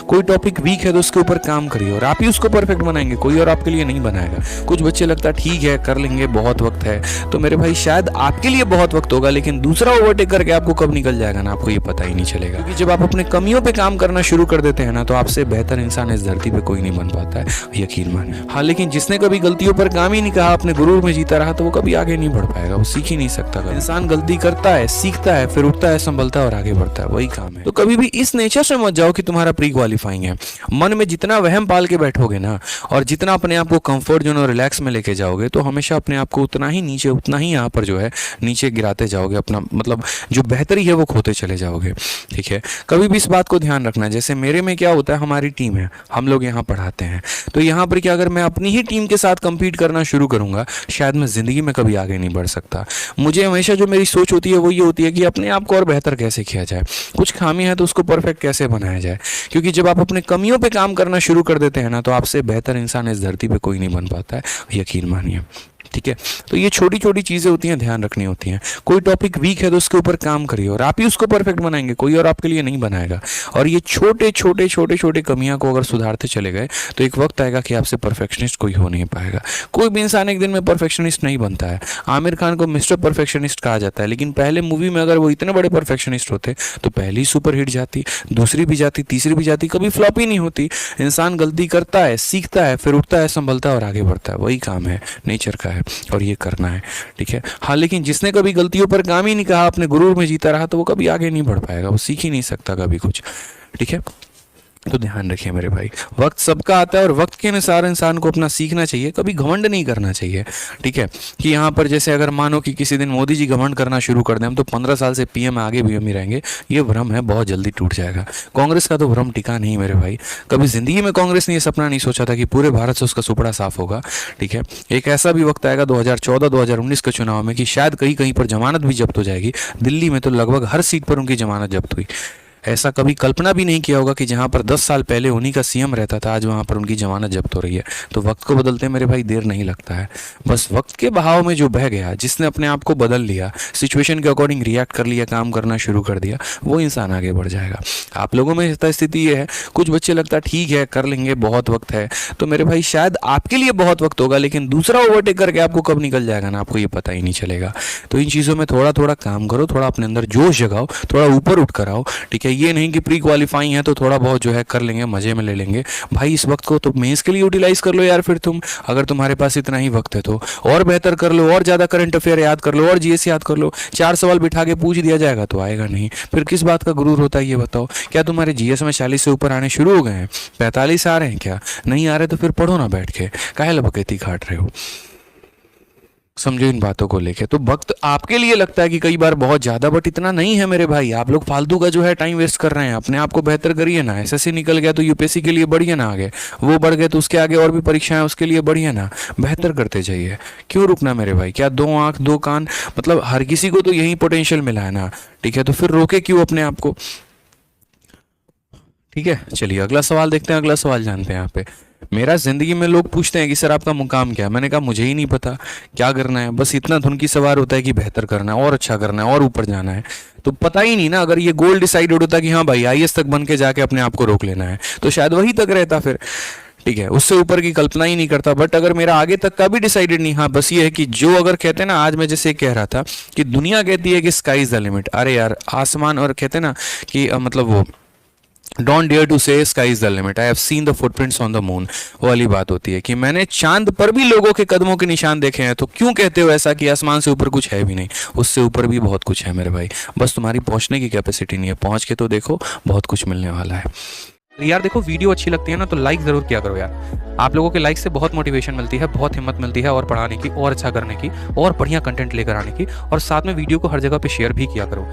कोई topic weak है तो उसके ऊपर काम करिए और आप ही उसको परफेक्ट बनाएंगे, कोई और आपके लिए नहीं बनाएगा। कुछ बच्चे लगता है ठीक है कर लेंगे, बहुत वक्त है, तो मेरे भाई शायद आपके लिए बहुत वक्त होगा, लेकिन दूसरा ओवरटेक करके आपको कब निकल जाएगा ना, आपको ये पता ही नहीं चलेगा। क्योंकि जब आप अपने कमियों पे काम करना शुरू कर देते हैं ना, तो आपसे बेहतर इंसान इस धरती पे कोई नहीं बन पाता है, यकीन मानिए। हाँ, लेकिन जिसने कभी गलतियों पर काम ही नहीं कहा, अपने गुरूर में जीता रहा, तो वो कभी आगे नहीं बढ़ पाएगा, वो सीख ही नहीं सकता। इंसान गलती करता है, सीखता है, फिर उठता है, संभलता है और आगे बढ़ता है, वही काम है। तो कभी भी इस नेचर से मत जाओ कि तुम्हारा प्री क्वालिफाइंग है। मन में जितना वहम पाल के बैठोगे ना, और जितना अपने आप को कंफर्ट जोन और रिलैक्स में लेके जाओगे, तो हमेशा अपने आप को उतना ही नीचे, उतना ही यहाँ पर जो है नीचे गिराते जाओगे, अपना मतलब जो बेहतरी है वो खोते चले जाओगे। ठीक है, कभी भी इस बात को ध्यान रखना। जैसे मेरे में क्या होता है, हमारी टीम है, हम लोग यहाँ पढ़ाते हैं, तो यहाँ पर क्या, अगर मैं अपनी ही टीम के साथ कंपीट करना शुरू करूंगा, शायद मैं जिंदगी में कभी आगे नहीं बढ़ सकता। मुझे हमेशा जो मेरी सोच होती है वो ये होती है कि अपने आप को और बेहतर कैसे किया जाए, कुछ खामी है तो उसको परफेक्ट कैसे बनाया जाए। क्योंकि जब आप अपने कमियों पे काम करना शुरू कर देते हैं ना, तो आपसे बेहतर इंसान इस धरती पे कोई नहीं बन पाता है, यकीन मानिए। ठीक है, तो ये छोटी छोटी चीज़ें होती हैं, ध्यान रखनी होती हैं। कोई टॉपिक वीक है तो उसके ऊपर काम करिए और आप ही उसको परफेक्ट बनाएंगे, कोई और आपके लिए नहीं बनाएगा। और ये छोटे छोटे छोटे छोटे कमियां को अगर सुधारते चले गए, तो एक वक्त आएगा कि आपसे परफेक्शनिस्ट कोई हो नहीं पाएगा। कोई भी इंसान एक दिन में परफेक्शनिस्ट नहीं बनता है। आमिर खान को मिस्टर परफेक्शनिस्ट कहा जाता है, लेकिन पहले मूवी में अगर वो इतने बड़े परफेक्शनिस्ट होते तो पहली सुपर हिट जाती, दूसरी भी जाती, तीसरी भी जाती, कभी फ्लॉप ही नहीं होती। इंसान गलती करता है, सीखता है, फिर उठता है, संभलता है और आगे बढ़ता है, वही काम है, नेचर का है और ये करना है। ठीक है, हाँ, लेकिन जिसने कभी गलतियों पर काम ही नहीं कहा, अपने गुरूर में जीता रहा, तो वो कभी आगे नहीं बढ़ पाएगा, वो सीख ही नहीं सकता कभी कुछ। ठीक है, तो ध्यान रखिए मेरे भाई, वक्त सबका आता है और वक्त के अनुसार इंसान को अपना सीखना चाहिए, कभी घमंड नहीं करना चाहिए। ठीक है, कि यहाँ पर जैसे अगर मानो कि किसी दिन मोदी जी घमंड करना शुरू कर दें, हम तो 15 साल से पीएम आगे भी हम ही रहेंगे, ये भ्रम है, बहुत जल्दी टूट जाएगा। कांग्रेस का तो भ्रम टिका नहीं मेरे भाई, कभी जिंदगी में कांग्रेस ने ये सपना नहीं सोचा था कि पूरे भारत से उसका सुपड़ा साफ होगा। ठीक है, एक ऐसा भी वक्त आएगा 2014-2019 के चुनाव में कि शायद कहीं कहीं पर जमानत भी जब्त हो जाएगी। दिल्ली में तो लगभग हर सीट पर उनकी जमानत जब्त हुई। ऐसा कभी कल्पना भी नहीं किया होगा कि जहां पर 10 साल पहले उन्हीं का सीएम रहता था, आज वहां पर उनकी जमानत जब्त हो रही है। तो वक्त को बदलते मेरे भाई देर नहीं लगता है, बस वक्त के बहाव में जो बह गया, जिसने अपने आप को बदल लिया, सिचुएशन के अकॉर्डिंग रिएक्ट कर लिया, काम करना शुरू कर दिया, वो इंसान आगे बढ़ जाएगा। आप लोगों में स्थिति ये है, कुछ बच्चे लगता है ठीक है कर लेंगे, बहुत वक्त है, तो मेरे भाई शायद आपके लिए बहुत वक्त होगा, लेकिन दूसरा ओवरटेक करके आपको कब निकल जाएगा ना, आपको ये पता ही नहीं चलेगा। तो इन चीज़ों में थोड़ा थोड़ा काम करो, थोड़ा अपने अंदर जोश जगाओ, थोड़ा ऊपर उठ कर आओ। ठीक है, ये नहीं कि प्री क्वालिफाइंग है तो थोड़ा बहुत जो है कर लेंगे, मजे में ले लेंगे। भाई इस वक्त को तो मेंस के लिए यूटिलाइज कर लो यार, फिर तुम अगर तुम्हारे पास इतना ही वक्त है तो और बेहतर कर लो, और ज्यादा करंट अफेयर याद कर लो, और जीएस याद कर लो। 4 सवाल बिठा के पूछ दिया जाएगा तो आएगा नहीं, फिर किस बात का गुरूर होता है ये बताओ। क्या तुम्हारे जीएस में 40 से ऊपर आने शुरू हो गए हैं? 45 आ रहे हैं क्या? नहीं आ रहे तो फिर पढ़ो ना बैठ के, काहे लबकेती काट रहे हो। समझो इन बातों को लेके। तो वक्त आपके लिए लगता है कि कई बार बहुत ज्यादा, बट इतना नहीं है मेरे भाई। आप लोग फालतू का जो है टाइम वेस्ट कर रहे हैं, अपने आप को बेहतर करिए ना। एसएससी निकल गया तो यूपीएससी के लिए बढ़िया ना, आगे वो बढ़ गए तो उसके आगे और भी परीक्षाएं, उसके लिए बढ़िया ना, बेहतर करते जाइए। क्यों रुकना मेरे भाई? क्या 2 आंख 2 कान, मतलब हर किसी को तो यही पोटेंशियल मिला है ना। ठीक है, तो फिर रोके क्यों अपने आप को। ठीक है, चलिए अगला सवाल देखते हैं। अगला सवाल जानते हैं यहाँ पे। मेरा जिंदगी में लोग पूछते हैं कि सर आपका मुकाम क्या है? मैंने कहा मुझे ही नहीं पता क्या करना है, बस इतना धुन की सवार होता है कि बेहतर करना है और अच्छा करना है और ऊपर जाना है। तो पता ही नहीं ना, अगर ये गोल डिसाइडेड होता कि हाँ भाई आईएएस तक बन के जाके अपने आप को रोक लेना है, तो शायद वही तक रहता फिर। ठीक है, उससे ऊपर की कल्पना ही नहीं करता। बट अगर मेरा आगे तक का भी डिसाइडेड नहीं, हाँ बस ये है कि जो अगर कहते हैं ना, आज मैं जैसे कह रहा था कि दुनिया कहती है कि स्काई इज द लिमिट। अरे यार आसमान, और कहते हैं ना कि मतलब वो डोंट डेयर टू से sky is the limit, I have seen the footprints on the moon. वो वाली बात होती है कि मैंने चांद पर भी लोगों के कदमों के निशान देखे हैं। तो क्यों कहते हो ऐसा कि आसमान से ऊपर कुछ है भी नहीं? उससे ऊपर भी बहुत कुछ है मेरे भाई, बस तुम्हारी पहुंचने की कैपेसिटी नहीं है। पहुंच के तो देखो, बहुत कुछ मिलने वाला है। यार देखो, वीडियो अच्छी लगती है ना तो लाइक जरूर किया करो यार। आप लोगों के लाइक से बहुत मोटिवेशन मिलती है, बहुत हिम्मत मिलती है और पढ़ाने की, और अच्छा करने की, और बढ़िया कंटेंट लेकर आने की। और साथ में वीडियो को हर जगह पे शेयर भी किया करो।